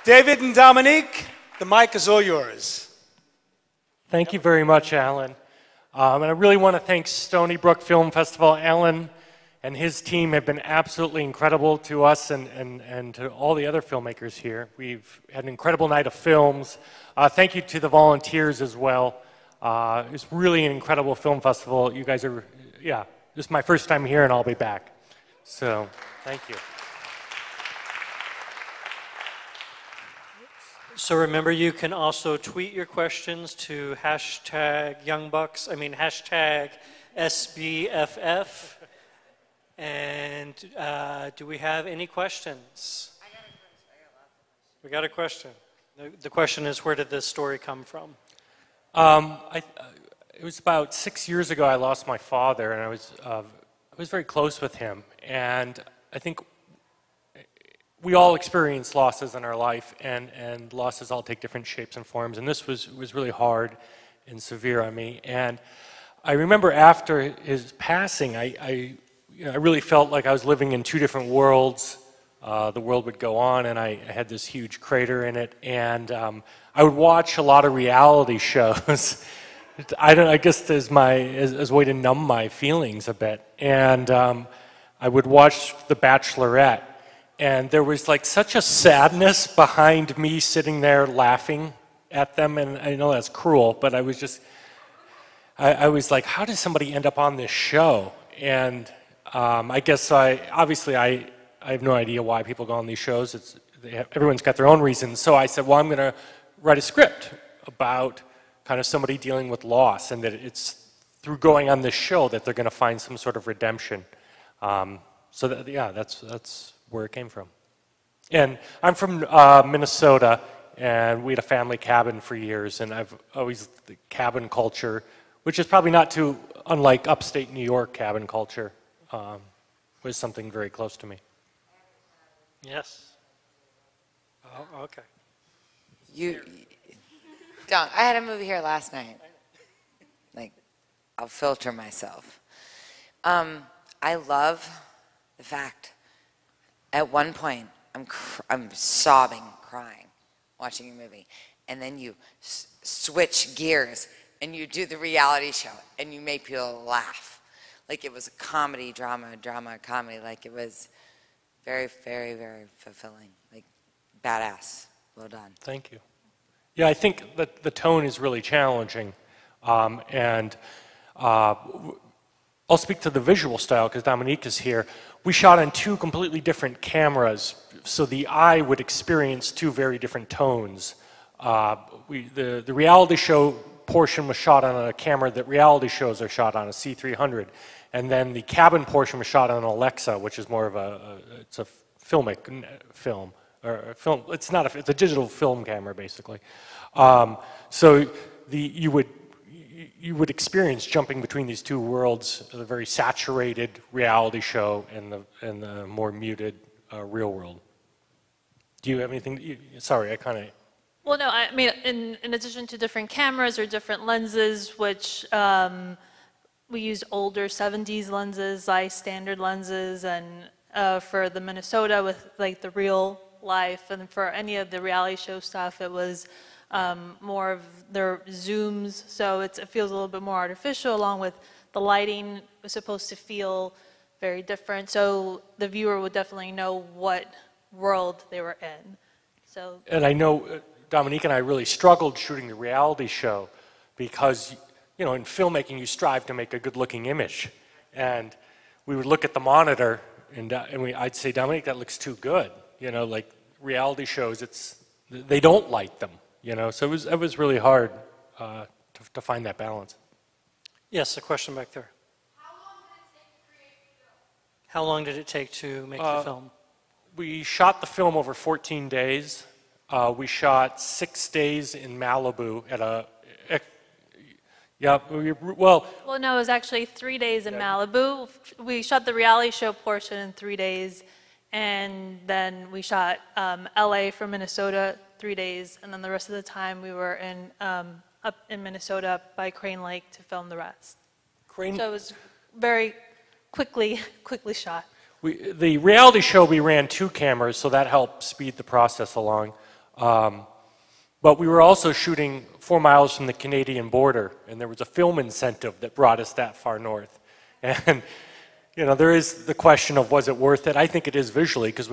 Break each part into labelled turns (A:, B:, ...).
A: David and Dominique, the mic is all yours.
B: Thank you very much, Alan. And I really want to thank Stony Brook Film Festival. Alan and his team have been absolutely incredible to us and to all the other filmmakers here. We've had an incredible night of films. Thank you to the volunteers as well. It's really an incredible film festival. You guys are, this is my first time here and I'll be back. So, thank you.
C: So remember, you can also tweet your questions to hashtag SBFF. And do we have any questions? We got a question. The question is, where did this story come from?
B: It was about 6 years ago I lost my father, and I was very close with him. And I think we all experience losses in our life, and losses all take different shapes and forms. And this was really hard and severe on me. And I remember after his passing, I really felt like I was living in two different worlds. The world would go on, and I had this huge crater in it. And I would watch a lot of reality shows. I guess as a way to numb my feelings a bit. And I would watch The Bachelorette. And there was like such a sadness behind me sitting there laughing at them. And I know that's cruel, but I was like, how does somebody end up on this show? And I guess I have no idea why people go on these shows. Everyone's got their own reasons. So I said, well, I'm going to write a script about kind of somebody dealing with loss, and that it's through going on this show that they're going to find some sort of redemption. That's where it came from. And I'm from Minnesota, and we had a family cabin for years, and I've always, the cabin culture, which is probably not too unlike upstate New York cabin culture, was something very close to me.
C: Yes. Oh, okay.
D: Don, I had a movie here last night. Like, I'll filter myself. I love the fact, at one point, I'm sobbing, crying, watching a movie, and then you switch gears and you do the reality show and you make people laugh. Like it was a comedy, drama, comedy. Like it was very, very, very fulfilling. Like badass. Well done.
B: Thank you. Yeah, I think that the tone is really challenging. And I'll speak to the visual style because Dominique is here. We shot on two completely different cameras, so the eye would experience two very different tones. The reality show portion was shot on a camera that reality shows are shot on, a C300. And then the cabin portion was shot on an Alexa, which is more of it's a filmic film. Or a film, it's a digital film camera, basically. So you would experience jumping between these two worlds, the very saturated reality show and the more muted real world. Do you have anything? Sorry, I kind of.
E: Well, no, I mean, in addition to different cameras or different lenses, which we use older 70s lenses, standard lenses, and for the Minnesota with like the real life, and for any of the reality show stuff, it was more of their zooms, so it feels a little bit more artificial, along with the lighting was supposed to feel very different, so the viewer would definitely know what world they were in. So. And
B: I know Dominique and I really struggled shooting the reality show because, in filmmaking you strive to make a good-looking image, and we would look at the monitor and I'd say, Dominique, that looks too good. Like reality shows, they don't light them. So it was really hard to find that balance.
C: Yes, a question back there. How long did it take to make the film?
B: We shot the film over 14 days. We shot 6 days in Malibu at a. Well,
E: no, it was actually 3 days in Malibu. We shot the reality show portion in 3 days. And then we shot LA from Minnesota 3 days, and then the rest of the time we were up in Minnesota by Crane Lake to film the rest. So it was very quickly shot.
B: The reality show we ran 2 cameras, so that helped speed the process along. But we were also shooting 4 miles from the Canadian border, and there was a film incentive that brought us that far north. And, you know, there is the question of was it worth it? I think it is visually, because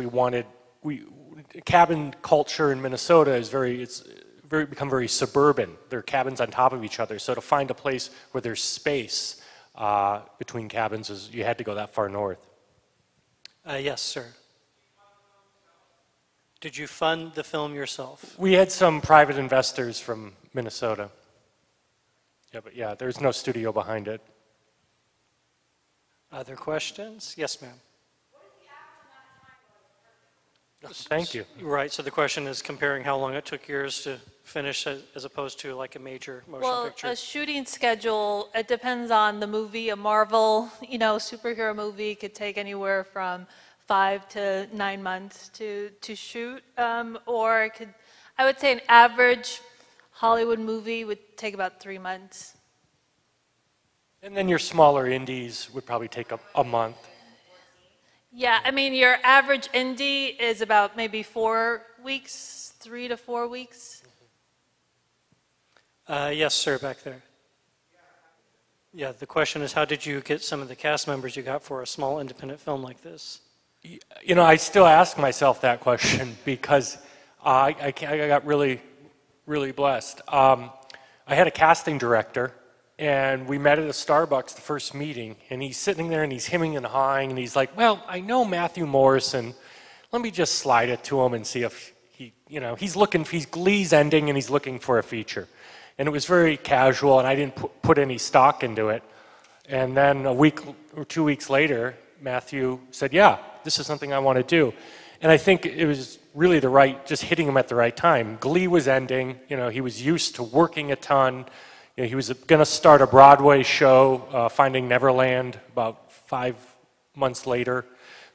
B: cabin culture in Minnesota is become very suburban. There are cabins on top of each other. So to find a place where there's space between cabins, you had to go that far north.
C: Yes, sir. Did you fund the film yourself?
B: We had some private investors from Minnesota. Yeah, but yeah, there's no studio behind it.
C: Other questions? Yes, ma'am.
B: Thank you.
C: Right, so the question is comparing how long it took yours to finish as opposed to like a major motion picture.
E: A shooting schedule, it depends on the movie. A Marvel, superhero movie could take anywhere from 5 to 9 months to shoot, or it could, I would say an average Hollywood movie would take about 3 months.
B: And then your smaller indies would probably take a month.
E: Yeah, I mean, your average indie is about maybe 4 weeks, 3 to 4 weeks.
C: Yes, sir, back there. Yeah, the question is how did you get some of the cast members you got for a small independent film like this?
B: You know, I still ask myself that question because I got really, really blessed. I had a casting director, and we met at a Starbucks the first meeting, and he's sitting there and he's hemming and hawing, and he's like, well, I know Matthew Morrison. Let me just slide it to him and see if he's Glee's ending and he's looking for a feature. And it was very casual, and I didn't put any stock into it. And then a week or 2 weeks later, Matthew said, yeah, this is something I want to do. And I think it was really just hitting him at the right time. Glee was ending, he was used to working a ton. He was going to start a Broadway show, Finding Neverland, about 5 months later.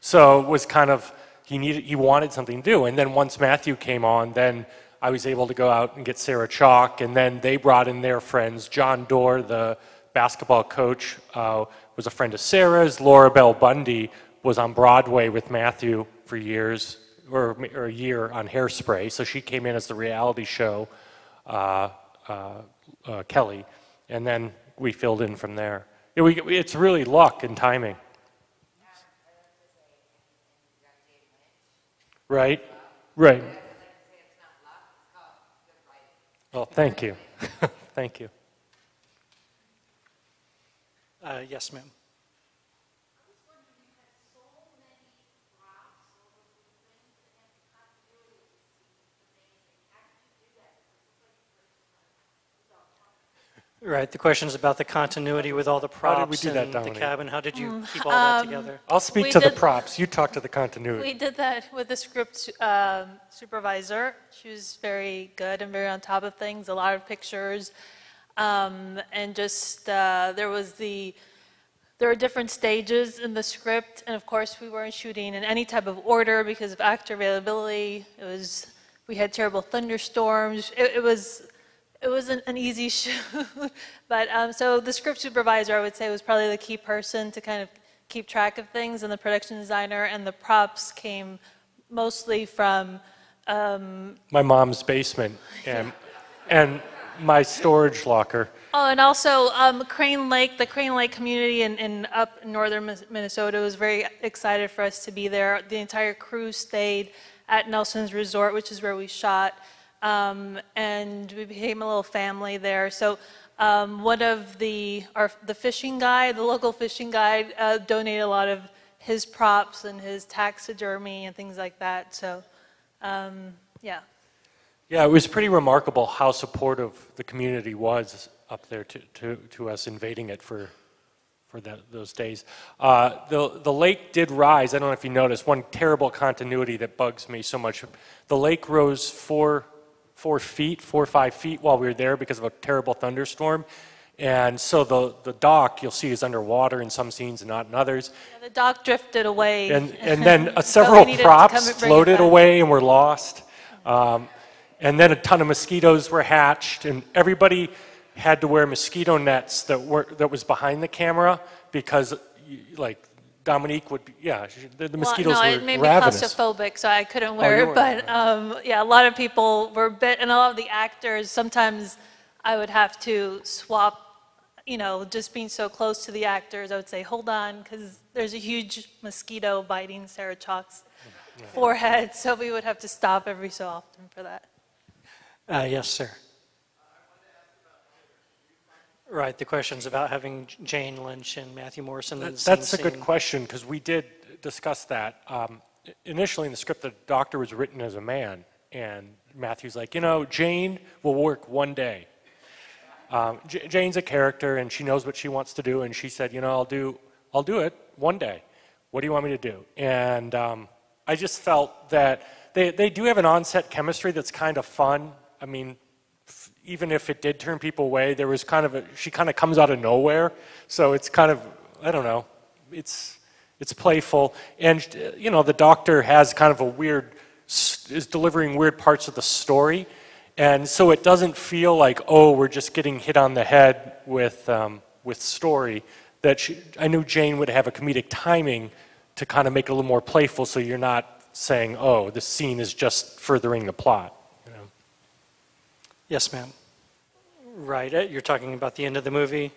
B: So it was kind of, he wanted something to do. And then once Matthew came on, then I was able to go out and get Sarah Chalk, and then they brought in their friends. John Doerr, the basketball coach, was a friend of Sarah's. Laura Bell Bundy was on Broadway with Matthew for years, or a year on Hairspray. So she came in as the reality show, Kelly, and then we filled in from there. It's really luck and timing. Right? Right. Well, thank you. Thank you.
C: Yes, ma'am. Right, the question is about the continuity with all the props
B: in
C: the cabin. How did you keep all that together?
B: I'll speak to the props. You talk to the continuity.
E: We did that with the script supervisor. She was very good and very on top of things, a lot of pictures. And just, there were different stages in the script. And of course, we weren't shooting in any type of order because of actor availability. We had terrible thunderstorms. It wasn't an easy shoot, but so the script supervisor, I would say, was probably the key person to kind of keep track of things, and the production designer, and the props came mostly from
B: my mom's basement and my storage locker.
E: Oh, and also Crane Lake, the Crane Lake community in up northern Minnesota was very excited for us to be there. The entire crew stayed at Nelson's Resort, which is where we shot. And we became a little family there. So one of the fishing guide, the local fishing guide, donated a lot of his props and his taxidermy and things like that. So, yeah.
B: Yeah, it was pretty remarkable how supportive the community was up there to us invading it for those days. The lake did rise. I don't know if you noticed, one terrible continuity that bugs me so much. The lake rose 4 or 5 feet while we were there because of a terrible thunderstorm. And so the dock, you'll see, is underwater in some scenes and not in others.
E: Yeah, the dock drifted away.
B: And then several props floated away and were lost. And then a ton of mosquitoes were hatched, and everybody had to wear mosquito nets that was behind the camera because Dominique would be, yeah, the
E: Well,
B: mosquitoes
E: no,
B: were
E: it made me
B: ravenous.
E: claustrophobic, so I couldn't
B: you
E: wear it.
B: were,
E: But yeah, a lot of people were bit, and a lot of the actors, sometimes I would have to swap, you know, just being so close to the actors, I would say, hold on, because there's a huge mosquito biting Sarah Chalk's forehead, so we would have to stop every so often for that.
C: Yes, sir. Right, the question's about having Jane Lynch and Matthew Morrison in the same
B: That's a good
C: scene.
B: question, because we did discuss that. Initially in the script, the doctor was written as a man, and Matthew's like, you know, Jane will work one day. Jane's a character, and she knows what she wants to do, and she said, you know, I'll do it one day. What do you want me to do? And I just felt that they do have an on-set chemistry that's kind of fun. I mean, even if it did turn people away, there was kind of she kind of comes out of nowhere. So it's kind of, I don't know, it's playful. And, you know, the doctor has kind of a weird, is delivering weird parts of the story. And so it doesn't feel like, oh, we're just getting hit on the head with story. That I knew Jane would have a comedic timing to kind of make it a little more playful, so you're not saying, oh, this scene is just furthering the plot. You know?
C: Yes, ma'am. Right, you're talking about the end of the movie.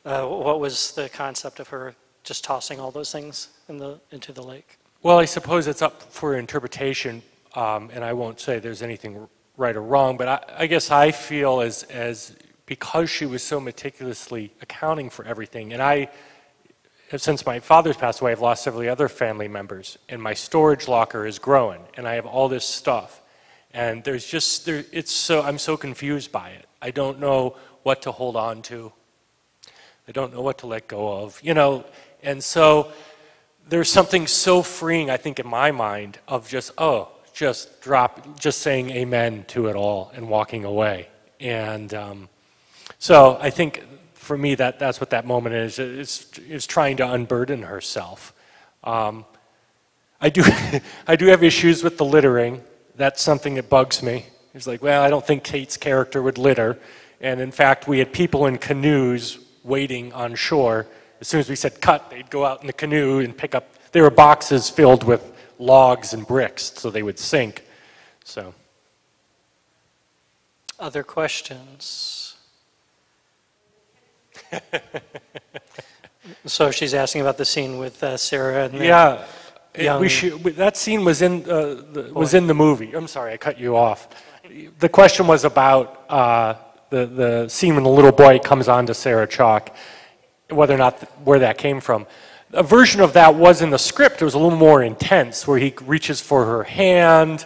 C: What was the concept of her just tossing all those things into the lake?
B: Well, I suppose it's up for interpretation, and I won't say there's anything right or wrong, but I guess I feel as because she was so meticulously accounting for everything, and since my father's passed away, I've lost several other family members, and my storage locker is growing, and I have all this stuff, and I'm so confused by it. I don't know what to hold on to. I don't know what to let go of, you know, and so there's something so freeing, I think, in my mind of just saying amen to it all and walking away. And so I think for me that's what that moment is trying to unburden herself. I do have issues with the littering. That's something that bugs me. It's like, well, I don't think Kate's character would litter. And in fact, we had people in canoes waiting on shore. As soon as we said cut, they'd go out in the canoe and pick up, there were boxes filled with logs and bricks, so they would sink. So.
C: Other questions? So she's asking about the scene with Sarah and
B: yeah,
C: young
B: that scene was in the movie. I'm sorry, I cut you off. The question was about the scene when the little boy comes on to Sarah Chalk, whether or not where that came from. A version of that was in the script. It was a little more intense, where he reaches for her hand,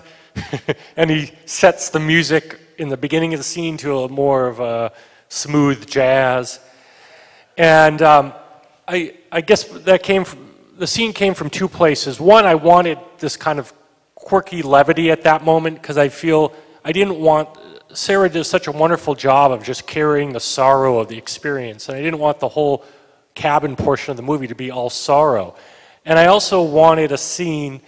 B: and he sets the music in the beginning of the scene to a more of a smooth jazz. And I guess the scene came from two places. One, I wanted this kind of quirky levity at that moment, because Sarah did such a wonderful job of just carrying the sorrow of the experience, and I didn't want the whole cabin portion of the movie to be all sorrow. And I also wanted a scene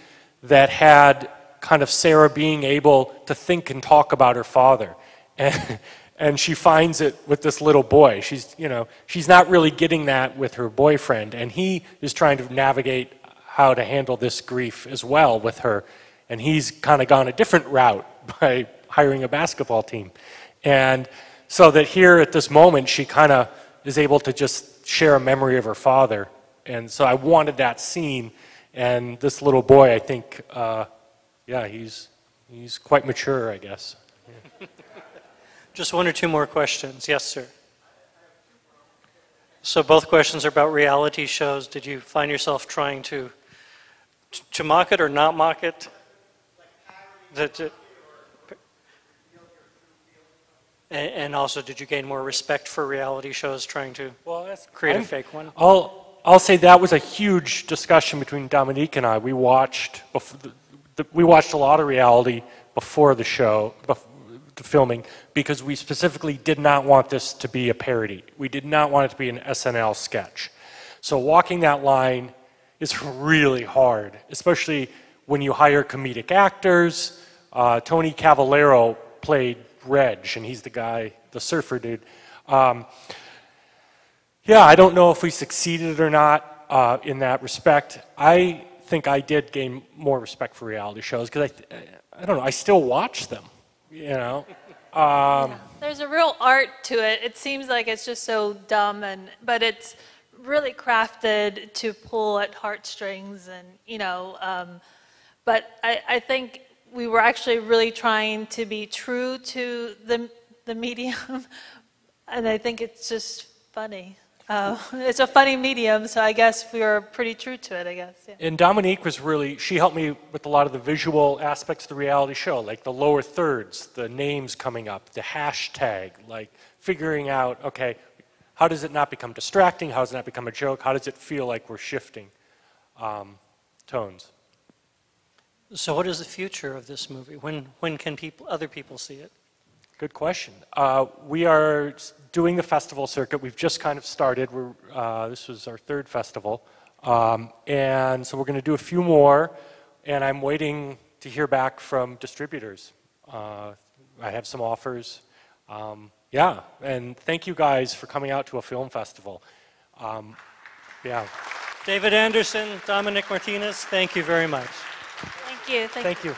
B: that had kind of Sarah being able to think and talk about her father. And she finds it with this little boy. She's not really getting that with her boyfriend, and he is trying to navigate how to handle this grief as well with her. And he's kind of gone a different route by hiring a basketball team. And so that here at this moment, she kind of is able to just share a memory of her father. And so I wanted that scene. And this little boy, I think, he's quite mature, I guess. Yeah.
C: Just one or two more questions. Yes, sir. So both questions are about reality shows. Did you find yourself trying to mock it or not mock it? And also, did you gain more respect for reality shows trying to create a fake one?
B: I'll say that was a huge discussion between Dominique and I. We watched a lot of reality before the show, the filming, because we specifically did not want this to be a parody. We did not want it to be an SNL sketch. So walking that line is really hard, especially when you hire comedic actors. Tony Cavallero played Reg, and he's the guy, the surfer dude. I don't know if we succeeded or not. in that respect. I think I did gain more respect for reality shows because I don't know, I still watch them, you know.
E: There's a real art to it. It seems like it's just so dumb, but it's really crafted to pull at heartstrings, and you know. But I think we were actually really trying to be true to the medium, and I think it's just funny. It's a funny medium, so I guess we were pretty true to it, I guess. Yeah.
B: And Dominique was really, she helped me with a lot of the visual aspects of the reality show, like the lower thirds, the names coming up, the hashtag, like figuring out, okay, how does it not become distracting? How does it not become a joke? How does it feel like we're shifting tones?
C: So what is the future of this movie? When can other people see it?
B: Good question. We are doing the festival circuit. We've just kind of started. This was our third festival. And so we're going to do a few more, and I'm waiting to hear back from distributors. I have some offers. Yeah, and thank you guys for coming out to a film festival. Yeah.
C: David Anderson, Dominic Martinez, thank you very much.
E: Thank you.
B: Thank you.